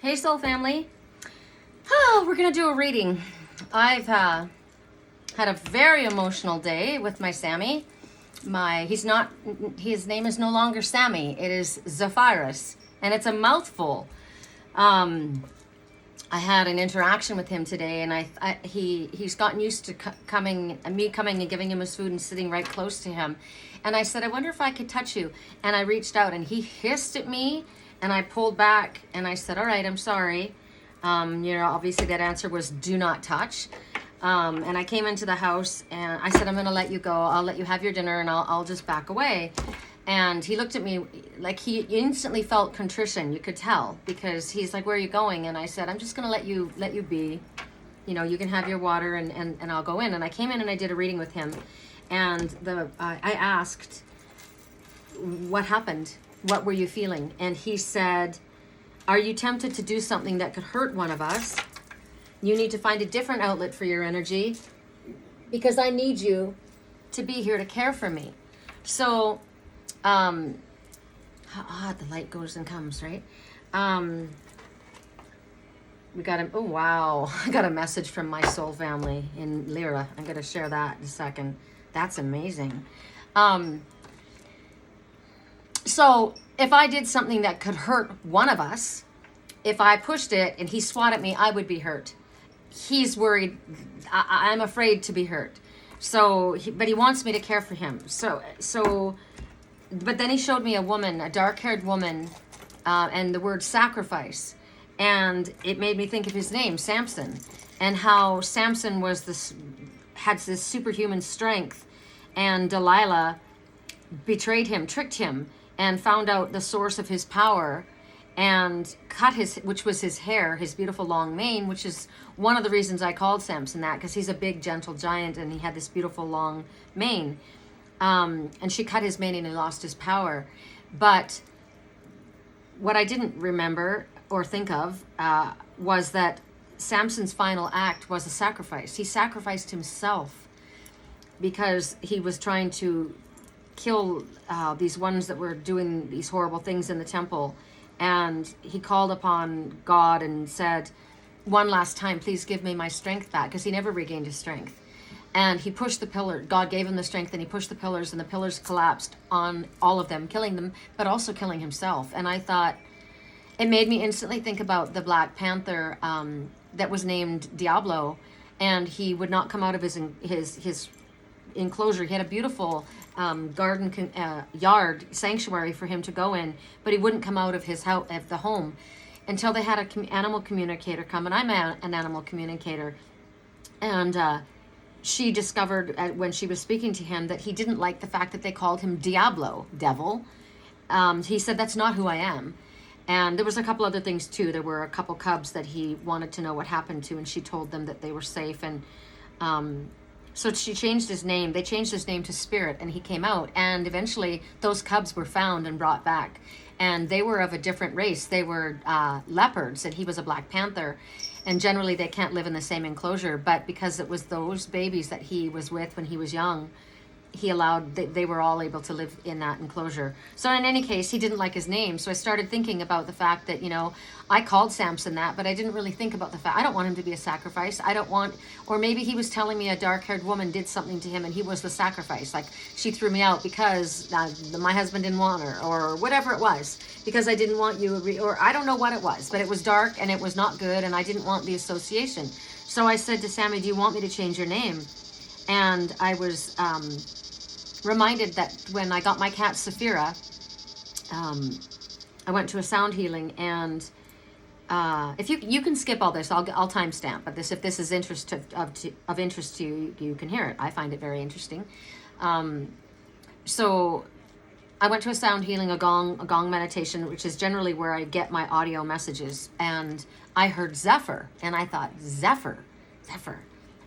Hey soul family. Oh, we're gonna do a reading. I've had a very emotional day with my Sammy. His name is no longer Sammy. It is Zephyrus, and it's a mouthful. I had an interaction with him today, and he's gotten used to coming and giving him his food and sitting right close to him. And I said, I wonder if I could touch you. And I reached out, and he hissed at me, and I pulled back, and I said, all right, I'm sorry. Obviously that answer was do not touch. And I came into the house, and I said, I'm going to let you go. I'll let you have your dinner, and I'll just back away. And he looked at me like he instantly felt contrition. You could tell, because he's like, where are you going? And I said, I'm just going to let you be. You can have your water, and I'll go in. And I came in and I did a reading with him. And I asked, what happened? What were you feeling? And he said, are you tempted to do something that could hurt one of us? You need to find a different outlet for your energy, because I need you to be here to care for me. So, how odd the light goes and comes, right? We got oh wow, I got a message from my soul family in Lyra. I'm going to share that in a second. That's amazing. So if I did something that could hurt one of us, if I pushed it and he swat at me, I would be hurt. He's worried. I'm afraid to be hurt. But he wants me to care for him. But then he showed me a woman, a dark-haired woman, and the word sacrifice. And it made me think of his name, Samson, and how Samson had this superhuman strength, and Delilah betrayed him, tricked him, and found out the source of his power, and cut which was his hair, his beautiful long mane, which is one of the reasons I called Samson that, because he's a big, gentle giant, and he had this beautiful long mane. And she cut his mane and he lost his power. But what I didn't remember or think of was that Samson's final act was a sacrifice. He sacrificed himself because he was trying to kill these ones that were doing these horrible things in the temple. And he called upon God and said, one last time, please give me my strength back, because he never regained his strength. And he pushed the pillar. God gave him the strength, and he pushed the pillars, and the pillars collapsed on all of them, killing them, but also killing himself. And I thought, it made me instantly think about the Black Panther that was named Diablo, and he would not come out of his enclosure. He had a beautiful garden yard sanctuary for him to go in, but he wouldn't come out of his house, of the home, until they had an animal communicator come. And I'm an animal communicator, and she discovered when she was speaking to him that he didn't like the fact that they called him Diablo, devil. He said, that's not who I am. And there was a couple other things too. There were a couple cubs that he wanted to know what happened to, and she told them that they were safe. And so she changed his name. They changed his name to Spirit, and he came out. And eventually those cubs were found and brought back. And they were of a different race. They were leopards, and he was a Black Panther. And generally they can't live in the same enclosure. But because it was those babies that he was with when he was young, he allowed, they were all able to live in that enclosure. So in any case, he didn't like his name. So I started thinking about the fact that, I called Samson that, but I didn't really think about the fact, I don't want him to be a sacrifice. Or maybe he was telling me a dark-haired woman did something to him and he was the sacrifice. Like, she threw me out because my husband didn't want her, or whatever it was, because I didn't want you, or I don't know what it was, but it was dark and it was not good, and I didn't want the association. So I said to Sammy, do you want me to change your name? And I was reminded that when I got my cat Saphira, I went to a sound healing, and if you can skip all this, I'll timestamp. But if this is of interest to you, you can hear it. I find it very interesting. So I went to a sound healing, a gong meditation, which is generally where I get my audio messages, and I heard Zephyr, and I thought, Zephyr.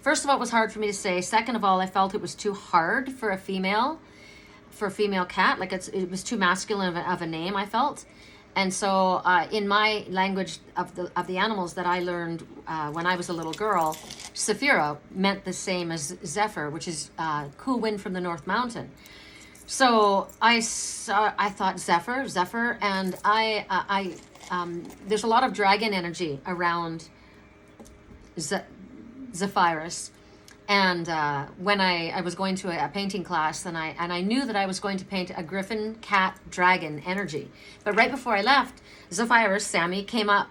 First of all, it was hard for me to say. Second of all, I felt it was too hard for a female cat. Like, it was too masculine of a name, I felt. And so in my language of the animals that I learned when I was a little girl, Saphira meant the same as Zephyr, which is cool wind from the North Mountain. So I thought Zephyr, and I there's a lot of dragon energy around Zephyrus. And when I was going to a painting class, and I knew that I was going to paint a griffin, cat, dragon energy. But right before I left, Zephyrus, Sammy, came up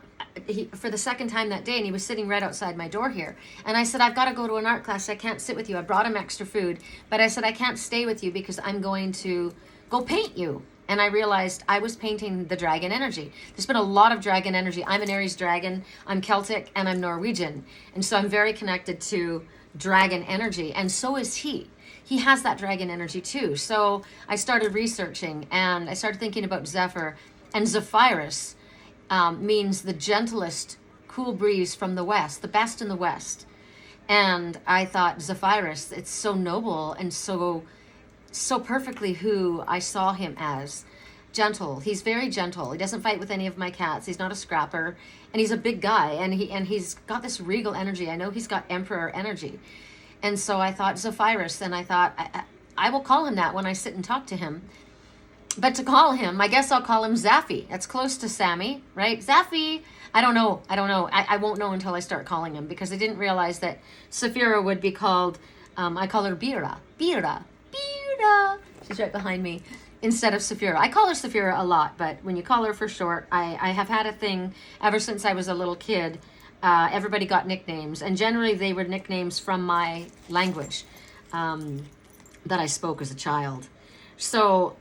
for the second time that day, and he was sitting right outside my door here. And I said, I've got to go to an art class. I can't sit with you. I brought him extra food. But I said, I can't stay with you because I'm going to go paint you. And I realized I was painting the dragon energy. There's been a lot of dragon energy. I'm an Aries dragon. I'm Celtic, and I'm Norwegian. And so I'm very connected to dragon energy. And so is he. He has that dragon energy too. So I started researching, and I started thinking about Zephyr. And Zephyrus means the gentlest cool breeze from the west, the best in the west. And I thought, Zephyrus, it's so noble and so perfectly who I saw him as. Gentle. He's very gentle. He doesn't fight with any of my cats. He's not a scrapper, and he's a big guy, and he's got this regal energy. I know he's got emperor energy. And so I thought Zephyrus, and I thought I will call him that when I sit and talk to him. But to call him, I guess I'll call him Zaffy. That's close to Sammy, right? Zaffy. I don't know. I won't know until I start calling him, because I didn't realize that Saphira would be called, I call her Bira. She's right behind me, instead of Saphira. I call her Saphira a lot, but when you call her for short, I have had a thing ever since I was a little kid. Everybody got nicknames, and generally they were nicknames from my language that I spoke as a child. So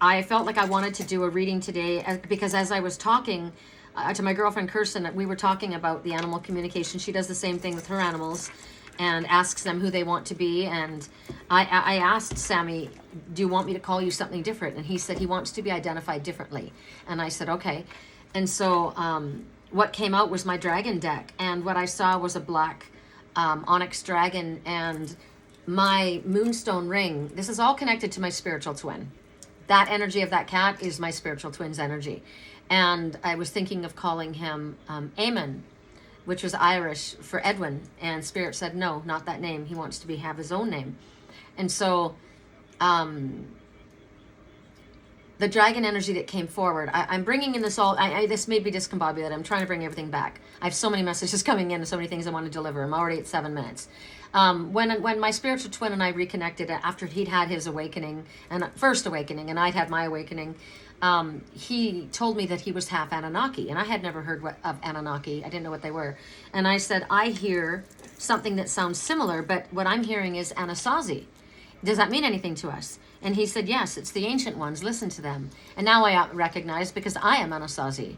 I felt like I wanted to do a reading today, because as I was talking to my girlfriend Kirsten, we were talking about the animal communication. She does the same thing with her animals and asks them who they want to be. And I asked Sammy, do you want me to call you something different? And he said he wants to be identified differently. And I said, okay. And so what came out was my dragon deck. And what I saw was a black onyx dragon and my moonstone ring. This is all connected to my spiritual twin. That energy of that cat is my spiritual twin's energy. And I was thinking of calling him Eamon, which was Irish for Edwin. And Spirit said, no, not that name. He wants to have his own name. And so the dragon energy that came forward, I'm bringing in this all, this may be discombobulated. I'm trying to bring everything back. I have so many messages coming in and so many things I want to deliver. I'm already at 7 minutes. When my spiritual twin and I reconnected after he'd had his awakening, and first awakening, and I'd had my awakening, he told me that he was half Anunnaki, and I had never heard of Anunnaki. I didn't know what they were. And I said, I hear something that sounds similar, but what I'm hearing is Anasazi. Does that mean anything to us? And he said, yes, it's the ancient ones. Listen to them. And now I recognize, because I am Anasazi.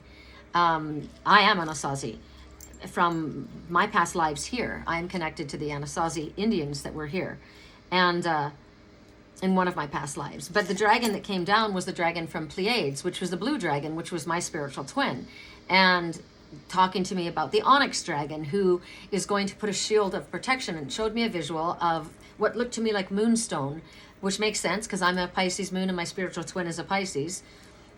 I am Anasazi. From my past lives here, I am connected to the Anasazi Indians that were here. And in one of my past lives. But the dragon that came down was the dragon from Pleiades, which was the blue dragon, which was my spiritual twin. And talking to me about the onyx dragon, who is going to put a shield of protection, and showed me a visual of what looked to me like moonstone, which makes sense because I'm a Pisces moon and my spiritual twin is a Pisces,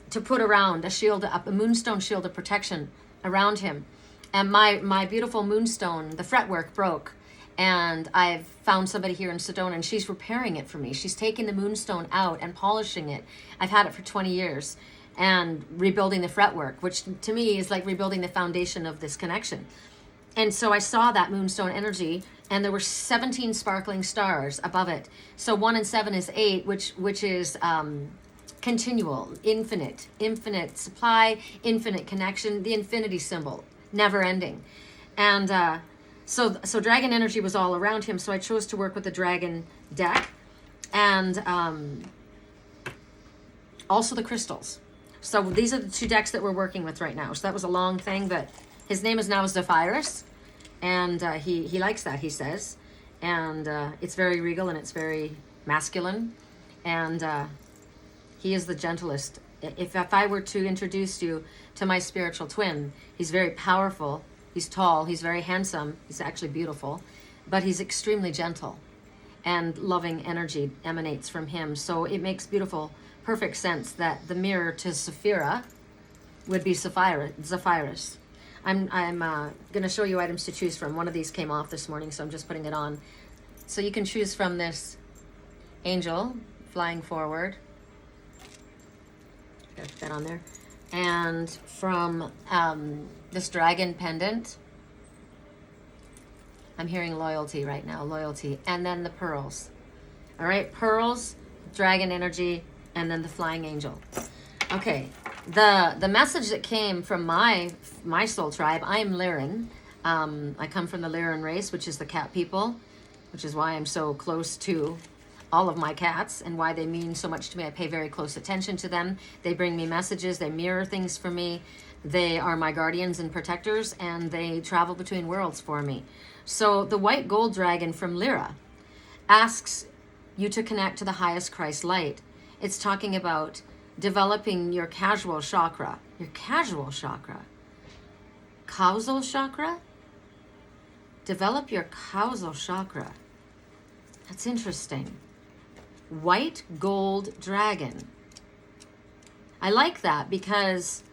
to put around a shield, a moonstone shield of protection around him. And my beautiful moonstone, the fretwork broke. And I've found somebody here in Sedona, and she's repairing it for me. She's taking the moonstone out and polishing it. I've had it for 20 years and rebuilding the fretwork, which to me is like rebuilding the foundation of this connection. And so I saw that moonstone energy, and there were 17 sparkling stars above it. So 1 and 7 is 8, which is continual, infinite supply, infinite connection, the infinity symbol, never ending. And So dragon energy was all around him, so I chose to work with the dragon deck, and also the crystals. So these are the 2 decks that we're working with right now. So that was a long thing, but his name is now Zephyrus, and he likes that, he says. And it's very regal, and it's very masculine, and he is the gentlest. If I were to introduce you to my spiritual twin, he's very powerful. He's tall, he's very handsome, he's actually beautiful, but he's extremely gentle, and loving energy emanates from him. So it makes beautiful, perfect sense that the mirror to Saphira would be Zephyrus. I'm going to show you items to choose from. One of these came off this morning, so I'm just putting it on. So you can choose from this angel flying forward. Got that on there. And from this dragon pendant, I'm hearing loyalty right now, loyalty. And then the pearls. All right, pearls, dragon energy, and then the flying angel. Okay, the message that came from my soul tribe, I am Lyran. I come from the Lyran race, which is the cat people, which is why I'm so close to all of my cats and why they mean so much to me. I pay very close attention to them. They bring me messages. They mirror things for me. They are my guardians and protectors, and they travel between worlds for me. So the white gold dragon from Lyra asks you to connect to the highest Christ light. It's talking about developing your casual chakra. Your casual chakra. Causal chakra? Develop your causal chakra. That's interesting. White gold dragon. I like that because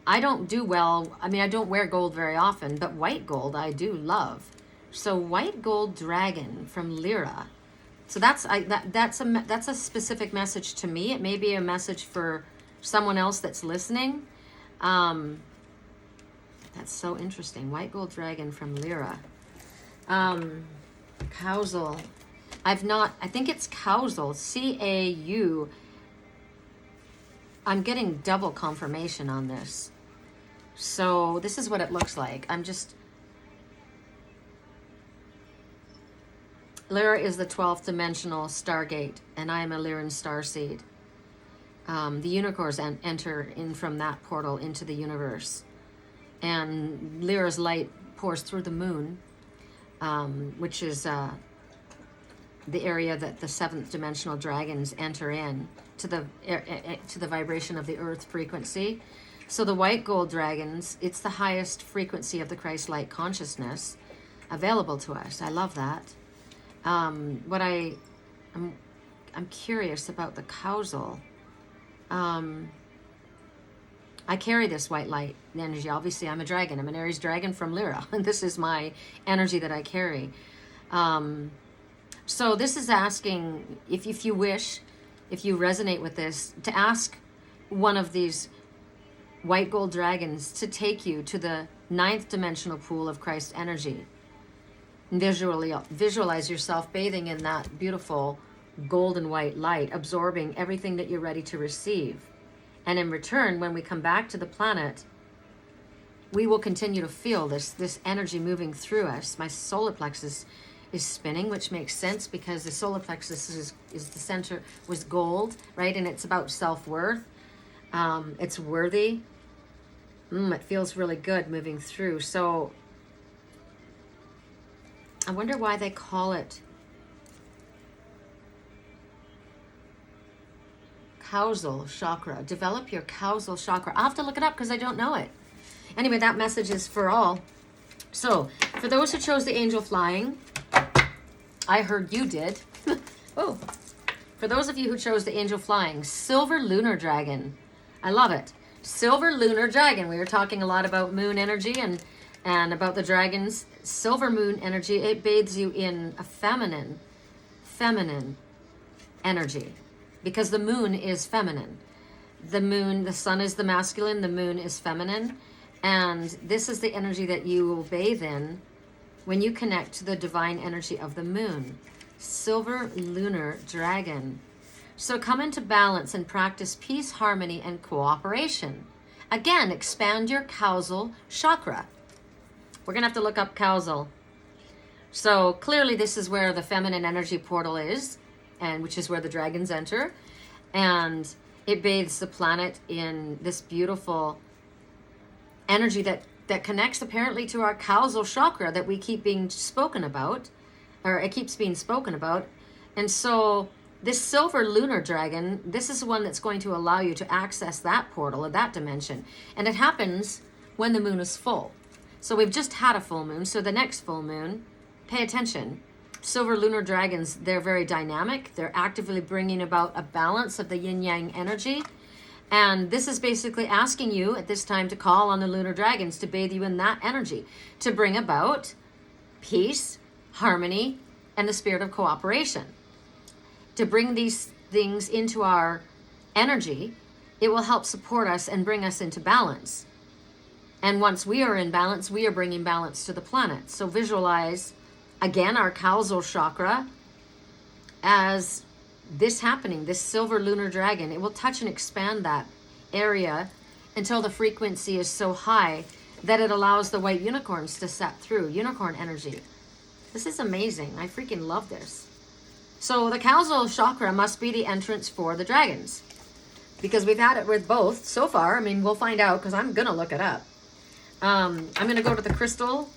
I don't do well. I mean, I don't wear gold very often, but white gold I do love. So white gold dragon from Lyra. So that's a specific message to me. It may be a message for someone else that's listening. That's so interesting. White gold dragon from Lyra. Causal. I think it's causal. C-A-U. I'm getting double confirmation on this. So this is what it looks like. Lyra is the 12th dimensional stargate, and I am a Lyran starseed. The unicorns enter in from that portal into the universe. And Lyra's light pours through the moon, which is the area that the 7th dimensional dragons enter in to the vibration of the earth frequency. So the white gold dragons, it's the highest frequency of the Christ light consciousness available to us. I love that. I'm curious about the causal. I carry this white light energy. Obviously, I'm a dragon. I'm an Aries dragon from Lyra. And this is my energy that I carry. So this is asking, if you wish, if you resonate with this, to ask one of these white gold dragons to take you to the 9th dimensional pool of Christ energy. Visualize yourself bathing in that beautiful golden white light, absorbing everything that you're ready to receive. And in return, when we come back to the planet, we will continue to feel this energy moving through us. My solar plexus is spinning, which makes sense because the solar plexus is the center, was gold, right? And it's about self-worth. It's worthy. It feels really good moving through. So I wonder why they call it causal chakra. Develop your causal chakra. I'll have to look it up because I don't know it. Anyway, that message is for all. So for those who chose the angel flying, I heard you did. Oh, for those of you who chose the angel flying, silver lunar dragon. I love it. Silver lunar dragon. We were talking a lot about moon energy and about the dragons. Silver moon energy, it bathes you in a feminine energy, because the moon is feminine. The sun is the masculine, the moon is feminine, and this is the energy that you will bathe in when you connect to the divine energy of the moon. Silver lunar dragon. So come into balance and practice peace, harmony, and cooperation. Again, expand your causal chakra. We're going to have to look up causal. So clearly this is where the feminine energy portal is, and which is where the dragons enter. And it bathes the planet in this beautiful energy that connects apparently to our causal chakra that we keep being spoken about, or it keeps being spoken about. And so this silver lunar dragon, this is the one that's going to allow you to access that portal or that dimension. And it happens when the moon is full. So we've just had a full moon. So the next full moon, pay attention. Silver lunar dragons, they're very dynamic. They're actively bringing about a balance of the yin-yang energy. And this is basically asking you at this time to call on the lunar dragons to bathe you in that energy, to bring about peace, harmony, and the spirit of cooperation. To bring these things into our energy it will help support us and bring us into balance. And once we are in balance, we are bringing balance to the planet. So visualize, again, our causal chakra as this happening, this silver lunar dragon. It will touch and expand that area until the frequency is so high that it allows the white unicorns to set through, unicorn energy. This is amazing. I freaking love this. So the causal chakra must be the entrance for the dragons, because we've had it with both so far. I mean, we'll find out, because I'm going to look it up. I'm going to go to the crystal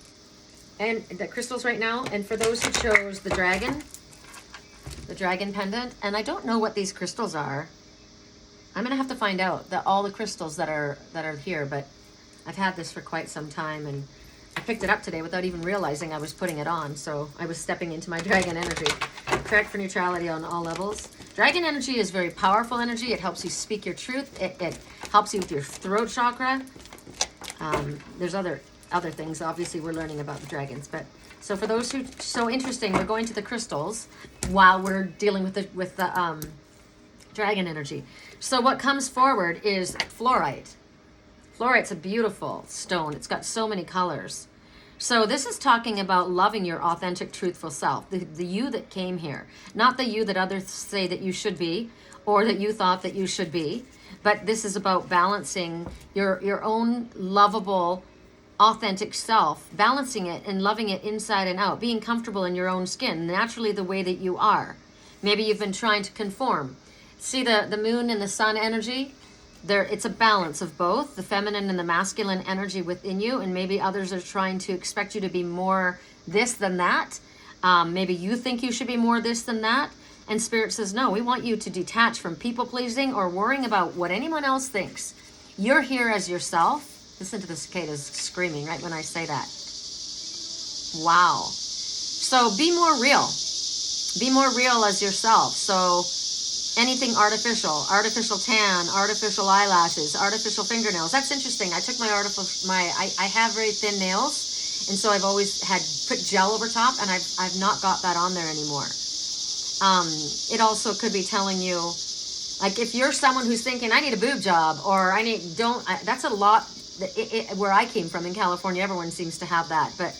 and the crystals right now. And for those who chose the dragon pendant, and I don't know what these crystals are. I'm going to have to find out all the crystals that are here, but I've had this for quite some time, and I picked it up today without even realizing I was putting it on. So I was stepping into my dragon energy. Correct for neutrality on all levels. Dragon energy is very powerful energy. It helps you speak your truth. It helps you with your throat chakra. There's other things. Obviously, we're learning about the dragons. But so for those who so interesting, we're going to the crystals while we're dealing with the dragon energy. So what comes forward is fluorite. Fluorite's a beautiful stone. It's got so many colors. So this is talking about loving your authentic, truthful self, the you that came here, not the you that others say that you should be or that you thought that you should be. But this is about balancing your own lovable, authentic self, balancing it and loving it inside and out, being comfortable in your own skin, naturally the way that you are. Maybe you've been trying to conform. See the moon and the sun energy? It's a balance of both, the feminine and the masculine energy within you, and maybe others are trying to expect you to be more this than that. Maybe you think you should be more this than that. And Spirit says, no, we want you to detach from people-pleasing or worrying about what anyone else thinks. You're here as yourself. Listen to the cicadas screaming right when I say that. Wow. So be more real. Be more real as yourself. So anything artificial tan, artificial eyelashes, artificial fingernails. That's interesting. I took I have very thin nails, and so I've always had put gel over top, and I've not got that on there anymore. It also could be telling you, like, if you're someone who's thinking, I need a boob job, or that's a lot. Where I came from in California, everyone seems to have that. But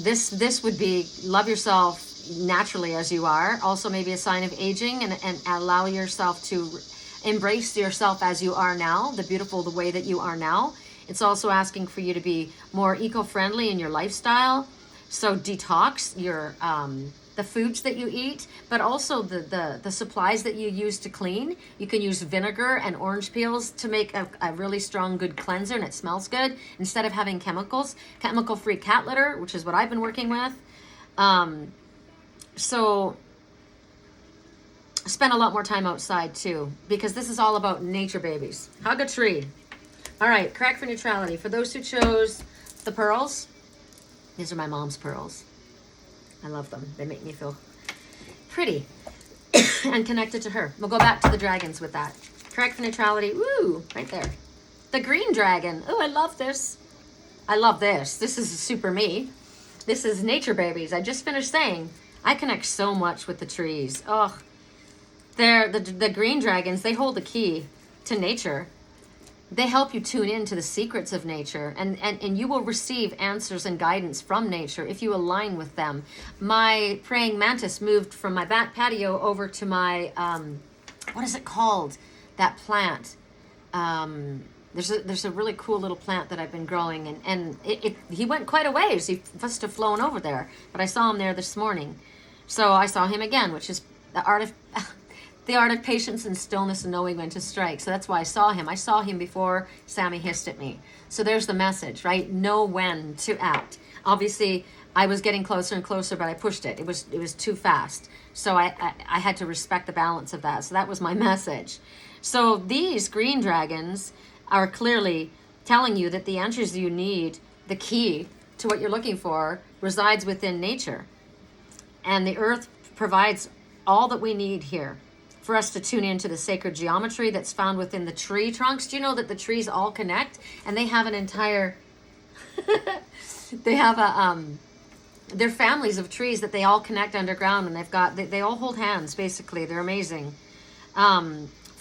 this would be love yourself naturally as you are. Also maybe a sign of aging, and allow yourself to embrace yourself as you are now, the way that you are now. It's also asking for you to be more eco-friendly in your lifestyle. So detox your the foods that you eat, but also the supplies that you use to clean. You can use vinegar and orange peels to make a really strong, good cleanser, and it smells good instead of having chemicals. Chemical-free cat litter, which is what I've been working with. So spend a lot more time outside too, because this is all about nature, babies. Hug a tree. All right, correct for neutrality. For those who chose the pearls, these are my mom's pearls. I love them. They make me feel pretty and connected to her. We'll go back to the dragons with that. Correct for neutrality. Woo, right there. The green dragon. Oh, I love this. I love this. This is super me. This is nature, babies. I just finished saying I connect so much with the trees. Oh, they're the green dragons. They hold the key to nature. They help you tune into the secrets of nature, and you will receive answers and guidance from nature if you align with them. My praying mantis moved from my back patio over to my, what is it called? That plant. There's a really cool little plant that I've been growing, and he went quite a ways. He must have flown over there, but I saw him there this morning. So I saw him again, which is the art of patience and stillness and knowing when to strike. So that's why I saw him. I saw him before Sammy hissed at me. So there's the message, right? Know when to act. Obviously, I was getting closer and closer, but I pushed it. It was too fast. So I had to respect the balance of that. So that was my message. So these green dragons are clearly telling you that the answers you need, the key to what you're looking for, resides within nature. And the earth provides all that we need here for us to tune into the sacred geometry that's found within the tree trunks. Do you know that the trees all connect? And they have an entire, they're families of trees that they all connect underground, and they all hold hands, basically. They're amazing.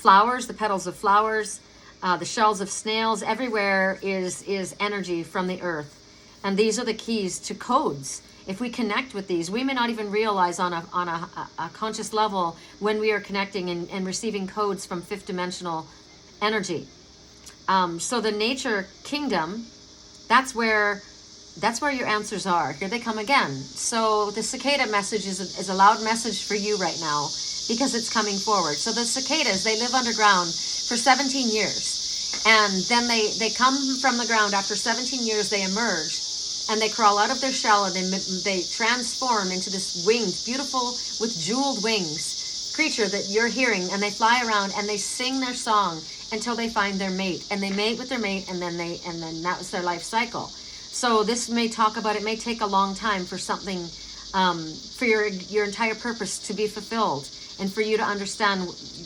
flowers, the petals of flowers, the shells of snails. Everywhere is energy from the earth. And these are the keys to codes. If we connect with these, we may not even realize on a conscious level when we are connecting and receiving codes from fifth dimensional energy. So the nature kingdom, that's where your answers are. Here they come again. So the cicada message is a loud message for you right now because it's coming forward. So the cicadas, they live underground for 17 years. And then they come from the ground. After 17 years, they emerge. And they crawl out of their shell and they transform into this winged, beautiful, with jeweled wings creature that you're hearing. And they fly around and they sing their song until they find their mate. And they mate with their mate, and then that was their life cycle. So this may talk about, it may take a long time for something, for your entire purpose to be fulfilled, and for you to understand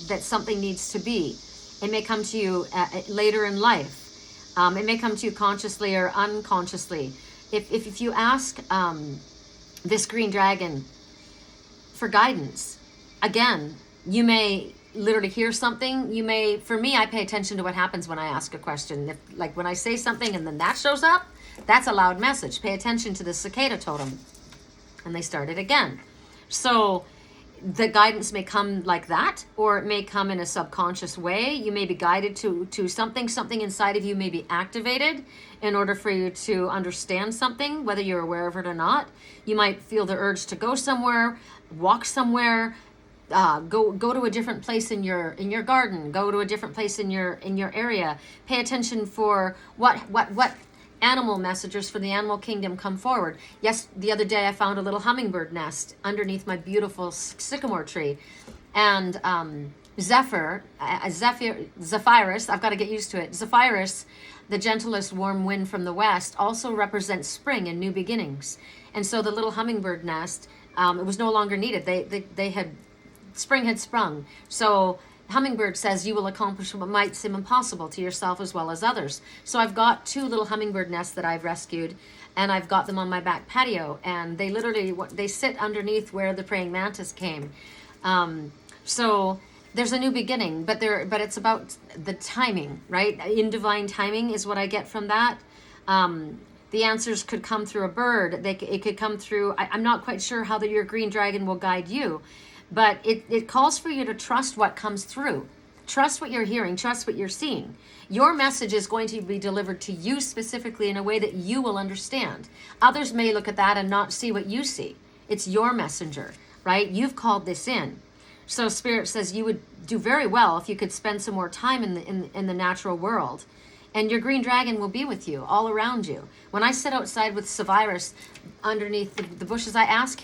that something needs to be. It may come to you later in life. It may come to you consciously or unconsciously. If you ask this green dragon for guidance, again, you may literally hear something. You may, for me, I pay attention to what happens when I ask a question. Like when I say something and then that shows up, that's a loud message. Pay attention to the cicada totem. And they start it again. So the guidance may come like that, or it may come in a subconscious way. You may be guided to something inside of you may be activated in order for you to understand something, whether you're aware of it or not. You might feel the urge to go somewhere, walk somewhere, go to a different place in your garden, go to a different place in your area. Pay attention for what animal messengers for the animal kingdom come forward. Yes, the other day I found a little hummingbird nest underneath my beautiful sycamore tree. And Zephyrus, I've got to get used to it. Zephyrus, the gentlest warm wind from the west, also represents spring and new beginnings. And so the little hummingbird nest, it was no longer needed. Spring had sprung. So hummingbird says you will accomplish what might seem impossible to yourself as well as others. So I've got 2 little hummingbird nests that I've rescued, and I've got them on my back patio, and they sit underneath where the praying mantis came. So there's a new beginning, but it's about the timing, right? In divine timing is what I get from that. The answers could come through a bird. It could come through, I'm not quite sure how your green dragon will guide you. But it calls for you to trust what comes through. Trust what you're hearing. Trust what you're seeing. Your message is going to be delivered to you specifically in a way that you will understand. Others may look at that and not see what you see. It's your messenger, right? You've called this in. So Spirit says you would do very well if you could spend some more time in the natural world. And your green dragon will be with you, all around you. When I sit outside with Zephyrus underneath the bushes, I ask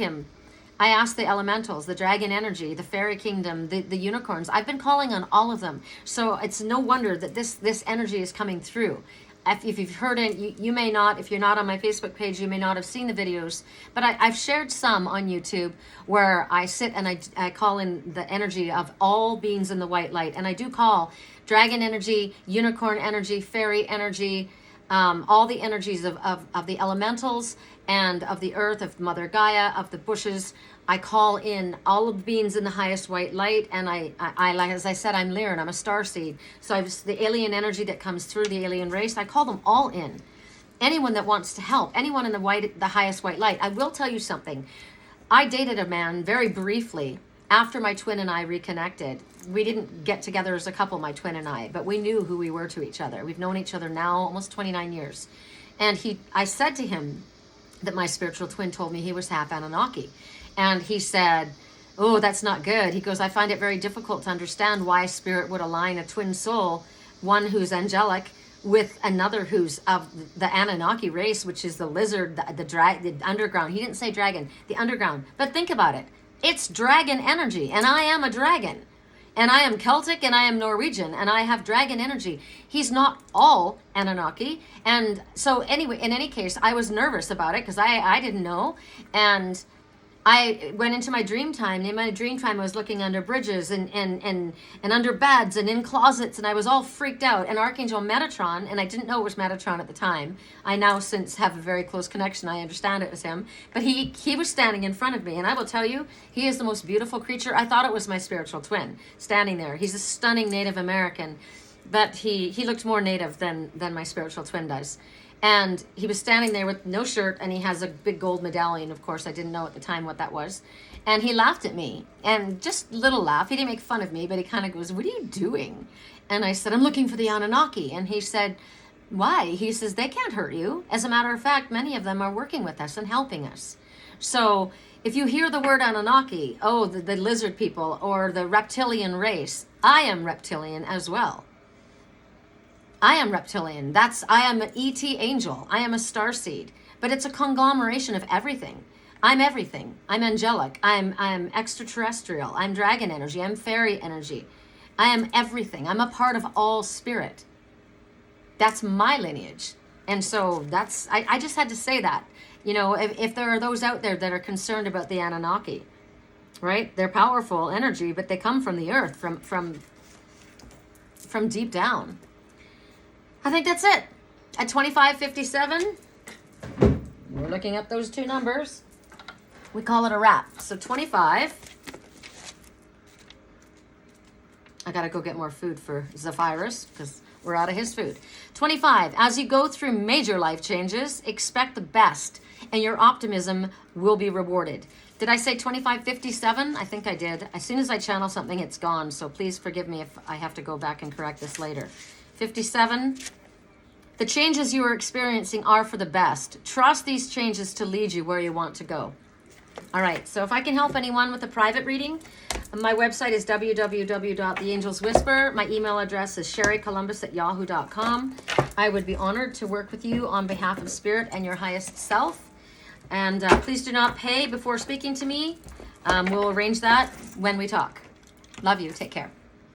the elementals, the dragon energy, the fairy kingdom, the unicorns. I've been calling on all of them. So it's no wonder that this energy is coming through. If you've heard it, you may not, if you're not on my Facebook page, you may not have seen the videos, but I've shared some on YouTube where I sit and I call in the energy of all beings in the white light. And I do call dragon energy, unicorn energy, fairy energy, all the energies of the elementals and of the earth, of Mother Gaia, of the bushes. I call in all of the beings in the highest white light, and I like, as I said, I'm Lyran, I'm a starseed. So I've the alien energy that comes through the alien race. I call them all in. Anyone that wants to help, anyone in the highest white light. I will tell you something. I dated a man very briefly after my twin and I reconnected. We didn't get together as a couple, my twin and I, but we knew who we were to each other. We've known each other now almost 29 years. And I said to him that my spiritual twin told me he was half Anunnaki. And he said, oh, that's not good. He goes, I find it very difficult to understand why spirit would align a twin soul, one who's angelic, with another who's of the Anunnaki race, which is the lizard, the underground. He didn't say dragon, the underground. But think about it. It's dragon energy, and I am a dragon. And I am Celtic, and I am Norwegian, and I have dragon energy. He's not all Anunnaki. And so anyway, in any case, I was nervous about it because I didn't know. And I went into my dream time. In my dream time, I was looking under bridges and under beds and in closets, and I was all freaked out. And Archangel Metatron, and I didn't know it was Metatron at the time. I now since have a very close connection. I understand it was him. But he was standing in front of me, and I will tell you, he is the most beautiful creature. I thought it was my spiritual twin standing there. He's a stunning Native American, but he looked more native than my spiritual twin does. And he was standing there with no shirt, and he has a big gold medallion. Of course, I didn't know at the time what that was. And he laughed at me, and just a little laugh. He didn't make fun of me, but he kind of goes, "What are you doing?" And I said, "I'm looking for the Anunnaki." And he said, "Why?" He says, "They can't hurt you. As a matter of fact, many of them are working with us and helping us." So if you hear the word Anunnaki, oh, the lizard people or the reptilian race, I am reptilian as well. I am reptilian. I am an ET angel. I am a starseed. But it's a conglomeration of everything. I'm everything. I'm angelic. I'm extraterrestrial. I'm dragon energy. I'm fairy energy. I am everything. I'm a part of all spirit. That's my lineage. And so I just had to say that. You know, if there are those out there that are concerned about the Anunnaki, right? They're powerful energy, but they come from the earth, from deep down. I think that's it. At 2557, we're looking at those two numbers. We call it a wrap. So 25. I got to go get more food for Zephyrus because we're out of his food. 25. As you go through major life changes, expect the best and your optimism will be rewarded. Did I say 2557? I think I did. As soon as I channel something, it's gone. So please forgive me if I have to go back and correct this later. 57. The changes you are experiencing are for the best. Trust these changes to lead you where you want to go. All right, so if I can help anyone with a private reading, my website is www.theangelswhisper. My email address is sherrycolumbus@yahoo.com. I would be honored to work with you on behalf of Spirit and your highest self. And please do not pay before speaking to me. We'll arrange that when we talk. Love you. Take care.